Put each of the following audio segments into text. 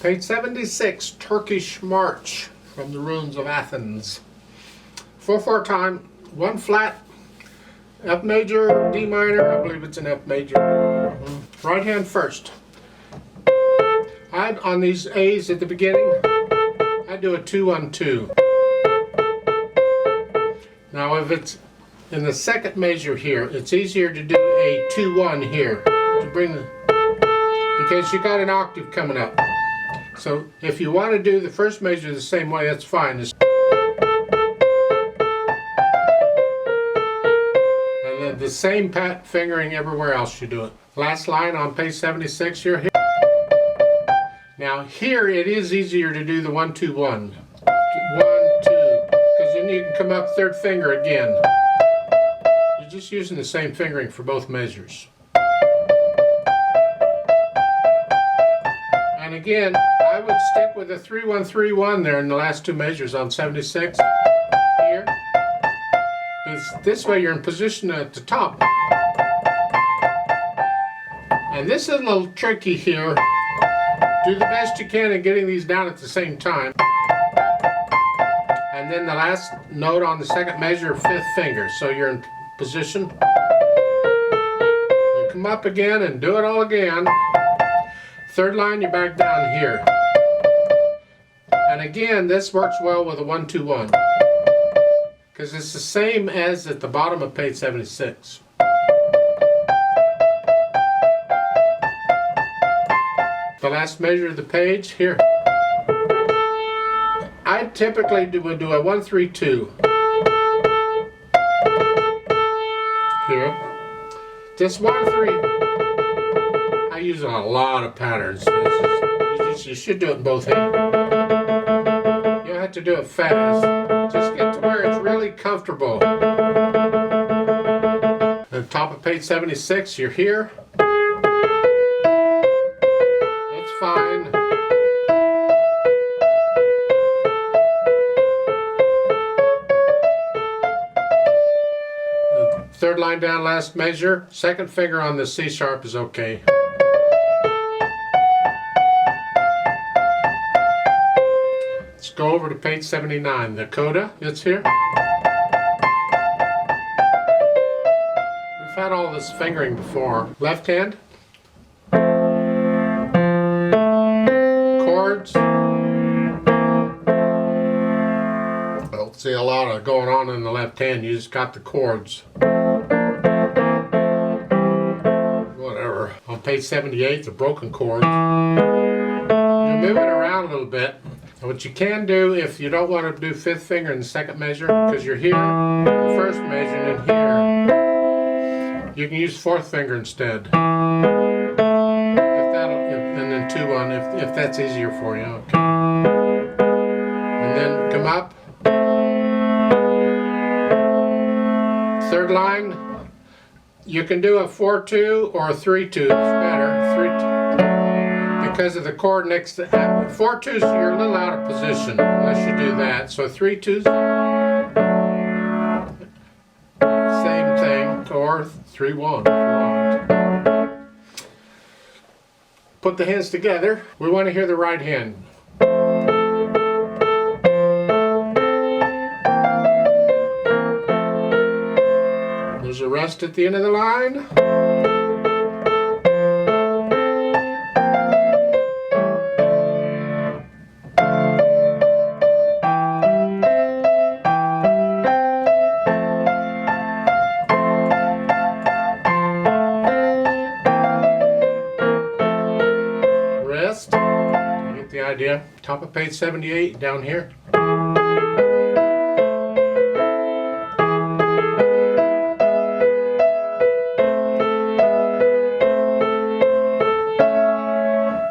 Page 76, Turkish March from the ruins of Athens. 4/4 time, 1 flat, F major, D minor, I believe it's an F major. Right hand first. On these A's at the beginning, I do a 2-1-2. Now if it's in the second measure here, it's easier to do a 2-1 here to bring the, because you got an octave coming up. So if you want to do the first measure the same way, that's fine. And then the same pat fingering everywhere else you do it. Last line on page 76, you're here. Now here it is easier to do the 1-2-1. 1-2, because then you can come up third finger again. You're just using the same fingering for both measures. And again, I would stick with a 3-1-3-1 there in the last two measures on 76 here. This way you're in position at the top. And this is a little tricky here. Do the best you can in getting these down at the same time. And then the last note on the second measure, 5th finger. So you're in position. And come up again and do it all again. Third line, you back down here. And again, this works well with a 1-2-1. Because it's the same as at the bottom of page 76. The last measure of the page, here. I typically would do a 1-3-2. Here. This 1-3. I use a lot of patterns. You should do it in both hands. You don't have to do it fast. Just get to where it's really comfortable. At the top of page 76, you're here. That's fine. The third line down, last measure. Second finger on the C sharp is okay. Let's go over to page 79, the coda, it's here. We've had all this fingering before. Left hand. Chords. I don't see a lot of going on in the left hand, you just got the chords. Whatever. On page 78, the broken chords. You're moving around a little bit. What you can do, if you don't want to do 5th finger in the second measure, because you're here, the first measure, and then here, you can use 4th finger instead. And then 2-1, if that's easier for you. Okay. And then come up. Third line, you can do a 4-2 or a 3-2. It's better. 3-2. Because of the chord next to 4-2s, you're a little out of position unless you do that. So 3-2s, same thing, or 3-1 if you want. Put the hands together. We want to hear the right hand. There's a rest at the end of the line. You get the idea. Top of page 78, down here.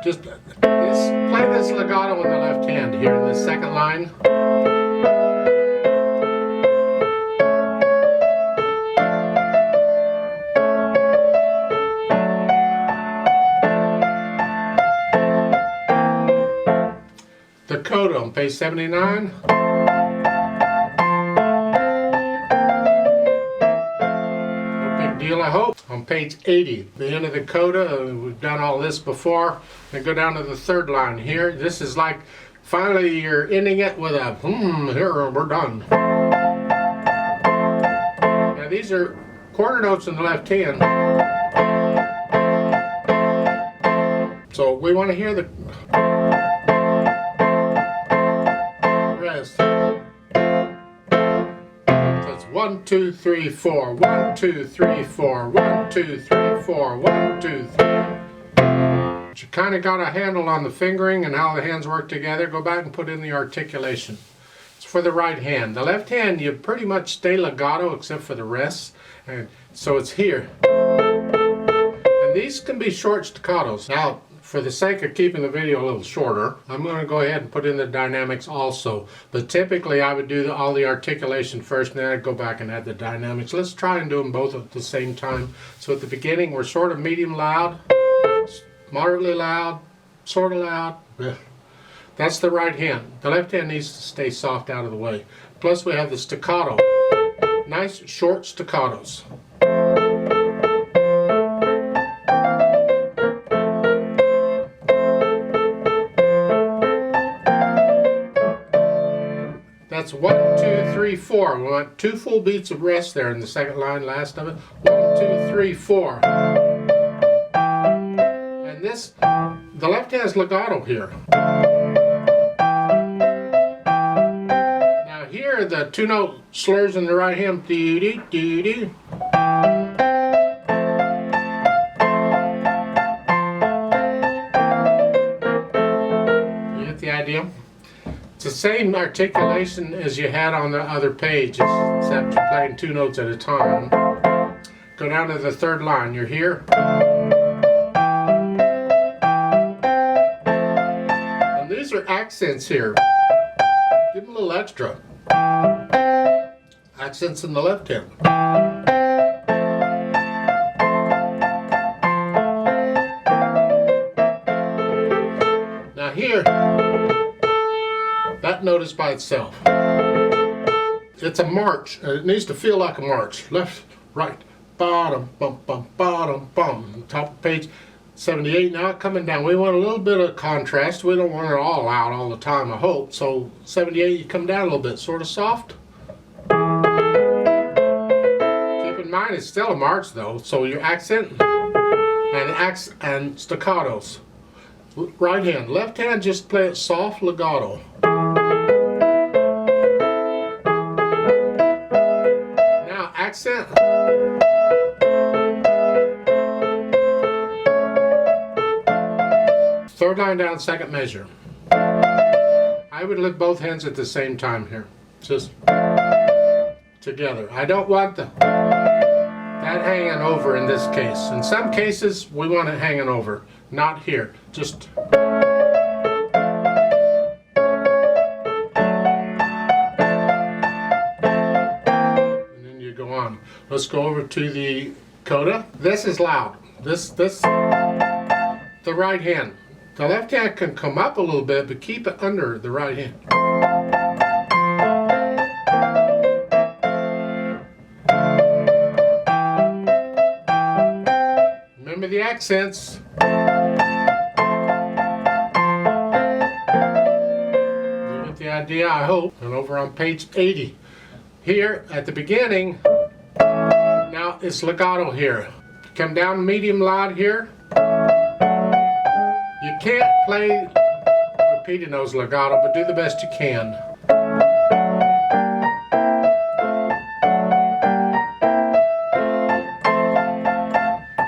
Just play this legato in the left hand here in the second line. The coda on page 79. No big deal, I hope. on page 80, the end of the coda. We've done all this before. Then go down to the third line here. This is like finally you're ending it with a here we're done. Now these are quarter notes in the left hand. So we want to hear the rest. So it's 1, 2, 3, 4, 1, 2, 3, 4, 1, 2, 3, 4, 1, 2, 3. But you kind of got a handle on the fingering and how the hands work together. Go back and put in the articulation. It's for the right hand. The left hand, you pretty much stay legato except for the rests. And so it's here. And these can be short staccatos. Now, for the sake of keeping the video a little shorter, I'm going to go ahead and put in the dynamics also. But typically I would do all the articulation first, and then I'd go back and add the dynamics. Let's try and do them both at the same time. So at the beginning we're sort of medium loud, moderately loud, sort of loud. That's the right hand. The left hand needs to stay soft out of the way. Plus we have the staccato. Nice short staccatos. That's 1, 2, 3, 4. We want 2 full beats of rest there in the second line, last of it. 1, 2, 3, 4. And this, the left hand's legato here. Now here, the 2-note slurs in the right hand. Dee-dee, dee-dee. You get the idea? It's the same articulation as you had on the other page, except you're playing 2 notes at a time. Go down to the third line. You're here. And these are accents here. Give them a little extra. Accents in the left hand. Now here, that note is by itself. It's a march, and it needs to feel like a march. Left, right, bottom, bum, bum, bottom, bum. Top of page 78. Now coming down, we want a little bit of contrast. We don't want it all out all the time, I hope. So 78, you come down a little bit, sort of soft. Keep in mind, it's still a march though. So your accent and staccatos. Right hand, left hand, just play it soft legato. Now accent. Third line down, second measure. I would lift both hands at the same time here, just together. I don't want that hanging over in this case. In some cases, we want it hanging over. Not here, just. And then you go on. Let's go over to the coda. This is loud. This, the right hand. The left hand can come up a little bit, but keep it under the right hand. Remember the accents. You get the idea, I hope. And over on page 80. Here, at the beginning, now it's legato here. Come down medium loud here. You can't play repeating those legato, but do the best you can.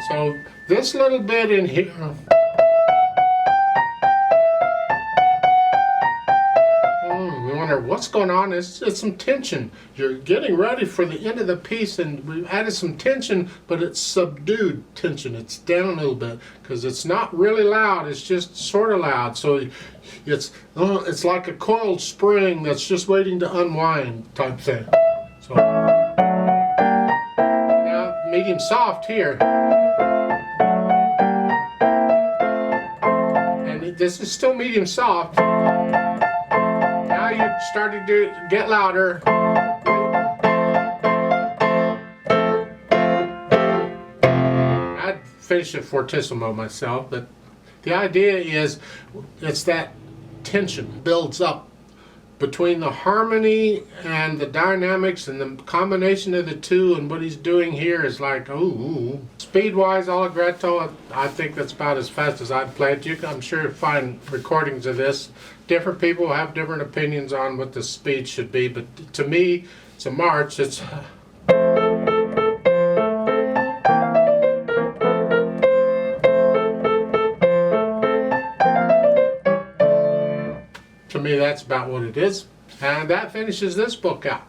So this little bit in here, we wonder what's going on. It's some tension. You're getting ready for the end of the piece, and we've added some tension, but it's subdued tension. It's down a little bit because it's not really loud. It's just sort of loud. So it's like a coiled spring that's just waiting to unwind type thing. So now medium soft here. This is still medium soft. Now you're starting to get louder. finish it fortissimo myself, but the idea is it's that tension builds up between the harmony and the dynamics, and the combination of the two, and what he's doing here is like, ooh. Speed-wise, allegretto, I think that's about as fast as I'd play it. I'm sure you'll find recordings of this. Different people have different opinions on what the speed should be, but to me, it's a march. It's to me, that's about what it is. And that finishes this book out.